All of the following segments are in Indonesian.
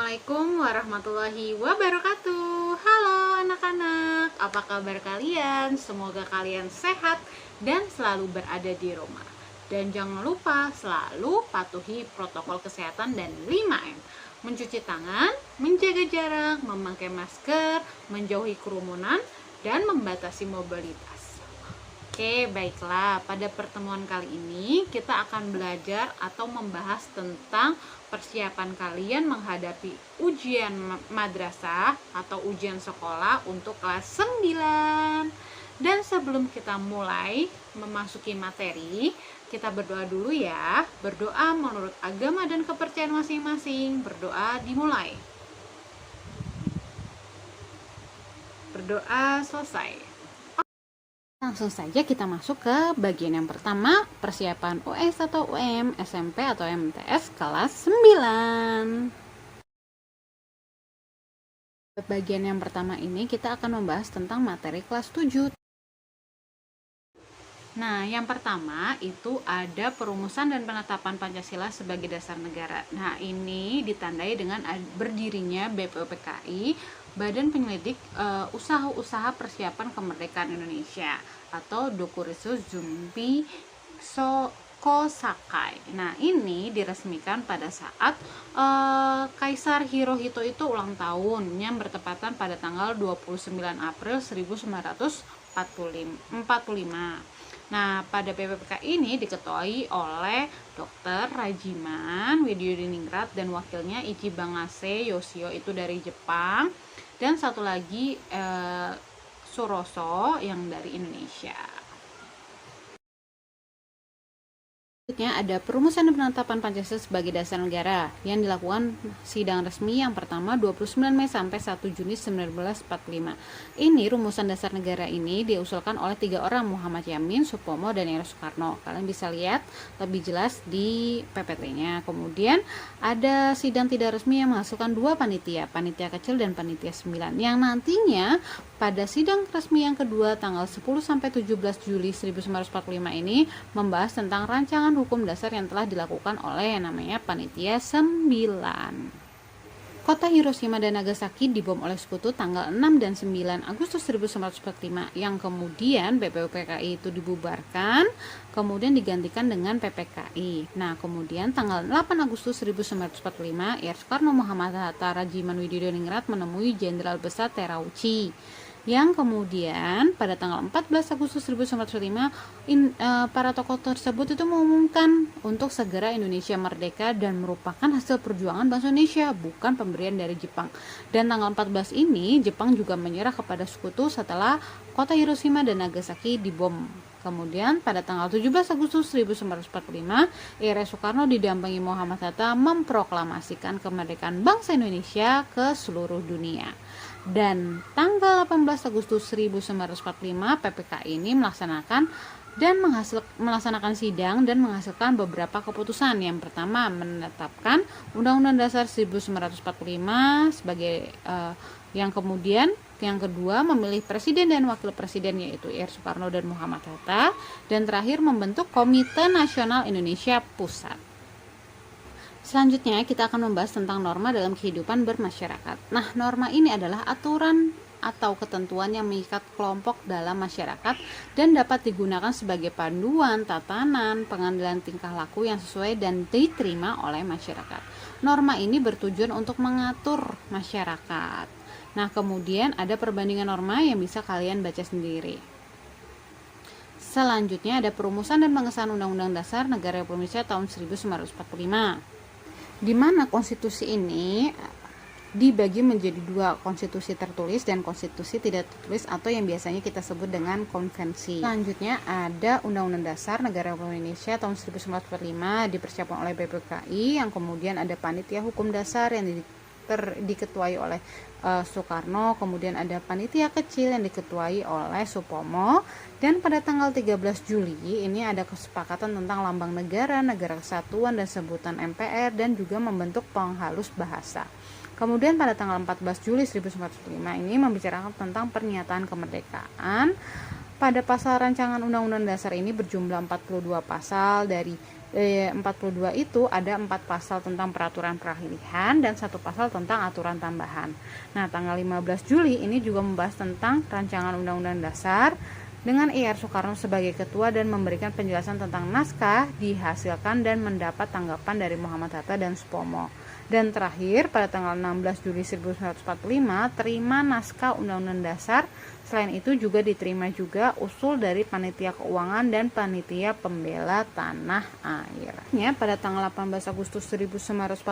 Assalamualaikum warahmatullahi wabarakatuh. Halo anak-anak, apa kabar kalian? Semoga kalian sehat dan selalu berada di rumah. Dan jangan lupa selalu patuhi protokol kesehatan dan 5M. Mencuci tangan, menjaga jarak, memakai masker, menjauhi kerumunan, dan membatasi mobilitas. Oke, baiklah. Pada pertemuan kali ini kita akan belajar atau membahas tentang persiapan kalian menghadapi ujian madrasah atau ujian sekolah untuk kelas 9. Dan sebelum kita mulai memasuki materi, kita berdoa dulu ya. Berdoa menurut agama dan kepercayaan masing-masing. Berdoa dimulai. Berdoa selesai. Langsung saja kita masuk ke bagian yang pertama, persiapan US atau UM, SMP atau MTS kelas 9. Bagian yang pertama ini kita akan membahas tentang materi kelas 7. Nah, yang pertama itu ada perumusan dan penetapan Pancasila sebagai dasar negara. Nah, ini ditandai dengan berdirinya BPUPKI, Badan Penyelidik Usaha-Usaha Persiapan Kemerdekaan Indonesia atau Dokuritsu Zumbi Kosakai. Nah, ini diresmikan pada saat Kaisar Hirohito itu ulang tahun yang bertepatan pada tanggal 29 April 1945. Nah, pada BPUPKI ini diketuai oleh Dr. Rajiman Widyodiningrat dan wakilnya Ichi Bangase Yoshio itu dari Jepang, dan satu lagi Suroso yang dari Indonesia. Selanjutnya ada perumusan dan penetapan Pancasila sebagai dasar negara yang dilakukan sidang resmi yang pertama 29 Mei sampai 1 Juni 1945. Ini rumusan dasar negara ini diusulkan oleh 3 orang, Muhammad Yamin, Supomo, dan Era Soekarno. Kalian bisa lihat lebih jelas di PPT-nya. Kemudian ada sidang tidak resmi yang menghasilkan 2 panitia kecil dan panitia 9, yang nantinya pada sidang resmi yang kedua tanggal 10 sampai 17 Juli 1945 ini membahas tentang rancangan hukum dasar yang telah dilakukan oleh yang namanya Panitia 9. Kota Hiroshima dan Nagasaki dibom oleh sekutu tanggal 6 dan 9 Agustus 1945, yang kemudian BPUPKI itu dibubarkan, kemudian digantikan dengan PPKI. Nah, kemudian tanggal 8 Agustus 1945, Soekarno, Muhammad Hatta, Rajiman Widyodiningrat menemui Jenderal Besar Terauchi, yang kemudian pada tanggal 14 Agustus 1945 para tokoh tersebut itu mengumumkan untuk segera Indonesia merdeka dan merupakan hasil perjuangan bangsa Indonesia, bukan pemberian dari Jepang. Dan tanggal 14 ini Jepang juga menyerah kepada sekutu setelah kota Hiroshima dan Nagasaki dibom. Kemudian pada tanggal 17 Agustus 1945, Era Soekarno didampingi Muhammad Hatta memproklamasikan kemerdekaan bangsa Indonesia ke seluruh dunia. Dan tanggal 18 Agustus 1945 PPKI ini melaksanakan sidang dan menghasilkan beberapa keputusan. Yang pertama, menetapkan Undang-Undang Dasar 1945 sebagai yang kedua memilih presiden dan wakil presiden, yaitu R. Soekarno dan Muhammad Hatta, dan terakhir membentuk Komite Nasional Indonesia Pusat. Selanjutnya kita akan membahas tentang norma dalam kehidupan bermasyarakat. Nah, norma ini adalah aturan atau ketentuan yang mengikat kelompok dalam masyarakat dan dapat digunakan sebagai panduan, tatanan, pengambilan tingkah laku yang sesuai dan diterima oleh masyarakat. Norma ini bertujuan untuk mengatur masyarakat. Nah, kemudian ada perbandingan norma yang bisa kalian baca sendiri. Selanjutnya ada perumusan dan pengesahan Undang-Undang Dasar Negara Republik Indonesia tahun 1945. Di mana konstitusi ini dibagi menjadi 2, konstitusi tertulis dan konstitusi tidak tertulis atau yang biasanya kita sebut dengan konvensi. Selanjutnya ada Undang-Undang Dasar Negara Republik Indonesia tahun 1945 dipersiapkan oleh BPUPKI, yang kemudian ada panitia hukum dasar yang diketuai oleh Soekarno, kemudian ada panitia kecil yang diketuai oleh Supomo, dan pada tanggal 13 Juli ini ada kesepakatan tentang lambang negara, negara kesatuan, dan sebutan MPR, dan juga membentuk penghalus bahasa. Kemudian pada tanggal 14 Juli 1945 ini membicarakan tentang pernyataan kemerdekaan. Pada pasal rancangan Undang-Undang Dasar ini berjumlah 42 pasal dari 42 itu ada 4 pasal tentang peraturan peralihan dan 1 pasal tentang aturan tambahan. Nah, tanggal 15 Juli ini juga membahas tentang rancangan Undang-Undang Dasar dengan IR Soekarno sebagai ketua dan memberikan penjelasan tentang naskah dihasilkan dan mendapat tanggapan dari Muhammad Hatta dan Supomo. Dan terakhir pada tanggal 16 Juli 1945 terima naskah Undang-Undang Dasar. Selain itu juga diterima juga usul dari Panitia Keuangan dan Panitia Pembela Tanah Air. Pada tanggal 18 Agustus 1945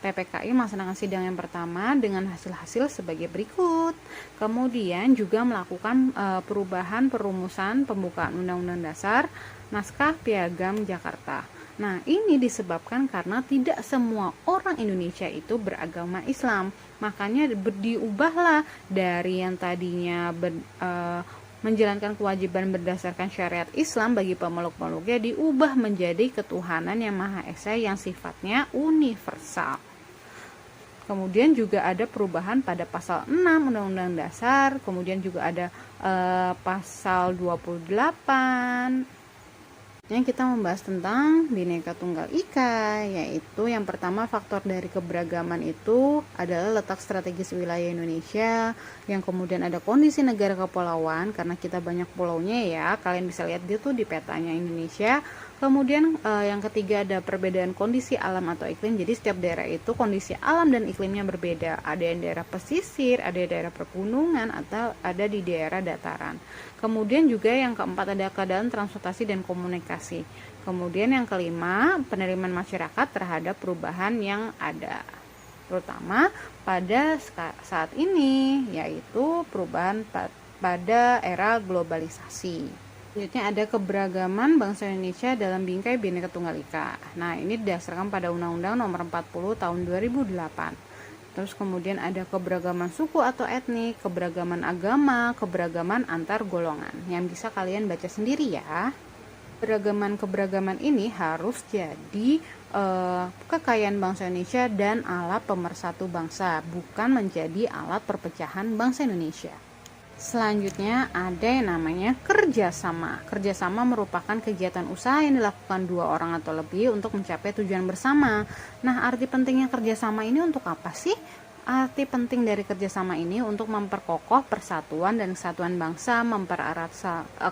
PPKI melaksanakan sidang yang pertama dengan hasil-hasil sebagai berikut. Kemudian juga melakukan perubahan perumusan pembukaan Undang-Undang Dasar naskah Piagam Jakarta. Nah, ini disebabkan karena tidak semua orang Indonesia itu beragama Islam. Makanya diubahlah dari yang tadinya menjalankan kewajiban berdasarkan syariat Islam bagi pemeluk-pemeluknya diubah menjadi ketuhanan yang Maha Esa yang sifatnya universal. Kemudian juga ada perubahan pada pasal 6 Undang-Undang Dasar, kemudian juga ada pasal 28 yang kita membahas tentang Bhinneka Tunggal Ika, yaitu yang pertama faktor dari keberagaman itu adalah letak strategis wilayah Indonesia, yang kemudian ada kondisi negara kepulauan karena kita banyak pulaunya ya, kalian bisa lihat itu di petanya Indonesia. Kemudian yang ketiga ada perbedaan kondisi alam atau iklim, jadi setiap daerah itu kondisi alam dan iklimnya berbeda, ada yang daerah pesisir, ada daerah pergunungan, atau ada di daerah dataran. Kemudian juga yang keempat ada keadaan transportasi dan komunikasi. Kemudian yang kelima penerimaan masyarakat terhadap perubahan yang ada, terutama pada saat ini, yaitu perubahan pada era globalisasi. Selanjutnya ada keberagaman bangsa Indonesia dalam bingkai Bhinneka Tunggal Ika. Nah, ini didasarkan pada Undang-Undang Nomor 40 Tahun 2008. Terus kemudian ada keberagaman suku atau etnik, keberagaman agama, keberagaman antar golongan. Yang bisa kalian baca sendiri ya. Keberagaman ini harus jadi kekayaan bangsa Indonesia dan alat pemersatu bangsa, bukan menjadi alat perpecahan bangsa Indonesia. Selanjutnya ada yang namanya kerjasama. Kerjasama merupakan kegiatan usaha yang dilakukan 2 orang atau lebih untuk mencapai tujuan bersama. Nah, arti pentingnya kerjasama ini untuk apa sih? Arti penting dari kerjasama ini untuk memperkokoh persatuan dan kesatuan bangsa, mempererat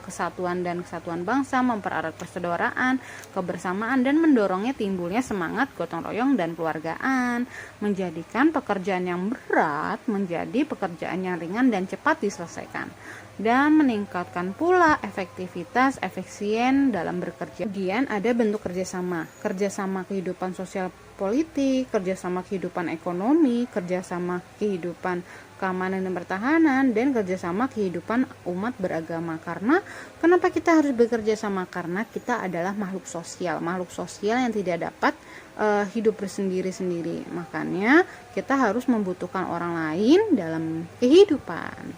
kesatuan dan kesatuan bangsa, mempererat persaudaraan, kebersamaan, dan mendorongnya timbulnya semangat gotong royong dan keluargaan, menjadikan pekerjaan yang berat menjadi pekerjaan yang ringan dan cepat diselesaikan, dan meningkatkan pula efektivitas efisien dalam bekerja. Kemudian ada bentuk kerjasama kehidupan sosial politik, kerjasama kehidupan ekonomi, kerjasama kehidupan keamanan dan pertahanan, dan kerjasama kehidupan umat beragama. Karena kenapa kita harus bekerja sama? Karena kita adalah makhluk sosial yang tidak dapat hidup bersendiri-sendiri. Makanya kita harus membutuhkan orang lain dalam kehidupan.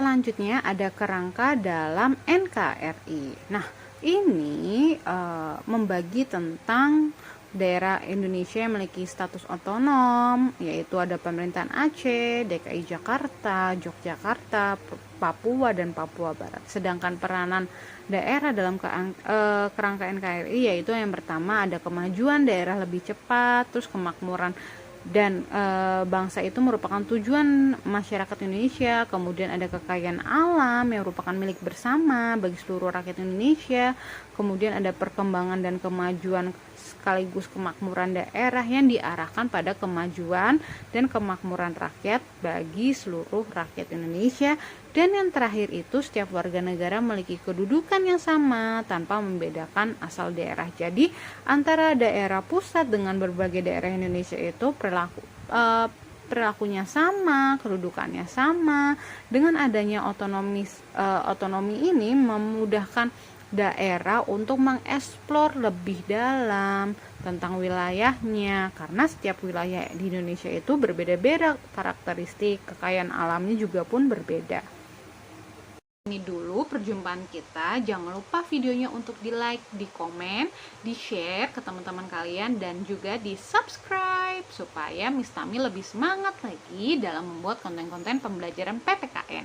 Selanjutnya ada kerangka dalam NKRI. Nah, ini membagi tentang daerah Indonesia yang memiliki status otonom, yaitu ada pemerintahan Aceh, DKI Jakarta, Yogyakarta, Papua, dan Papua Barat. Sedangkan peranan daerah dalam kerangka NKRI yaitu yang pertama ada kemajuan daerah lebih cepat, terus kemakmuran dan bangsa itu merupakan tujuan masyarakat Indonesia. Kemudian ada kekayaan alam yang merupakan milik bersama bagi seluruh rakyat Indonesia. Kemudian ada perkembangan dan kemajuan sekaligus kemakmuran daerah yang diarahkan pada kemajuan dan kemakmuran rakyat bagi seluruh rakyat Indonesia. Dan yang terakhir itu setiap warga negara memiliki kedudukan yang sama tanpa membedakan asal daerah. Jadi antara daerah pusat dengan berbagai daerah Indonesia itu perilakunya sama, kedudukannya sama. Dengan adanya otonomi ini memudahkan daerah untuk mengeksplor lebih dalam tentang wilayahnya, karena setiap wilayah di Indonesia itu berbeda-beda karakteristik, kekayaan alamnya juga pun berbeda. Ini dulu perjumpaan kita. Jangan lupa videonya untuk di like, di komen, di share ke teman-teman kalian, dan juga di subscribe supaya Miss Tami lebih semangat lagi dalam membuat konten-konten pembelajaran PPKN.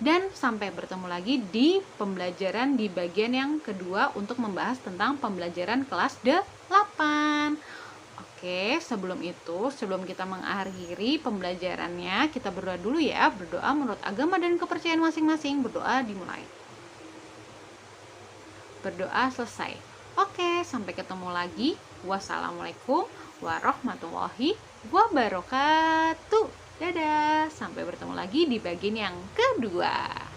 Dan sampai bertemu lagi di pembelajaran di bagian yang kedua untuk membahas tentang pembelajaran kelas 8. Oke, sebelum kita mengakhiri pembelajarannya, kita berdoa dulu ya. Berdoa menurut agama dan kepercayaan masing-masing. Berdoa dimulai. Berdoa selesai. Oke, sampai ketemu lagi. Wassalamualaikum warahmatullahi wabarakatuh. Dadah, sampai bertemu lagi di bagian yang kedua.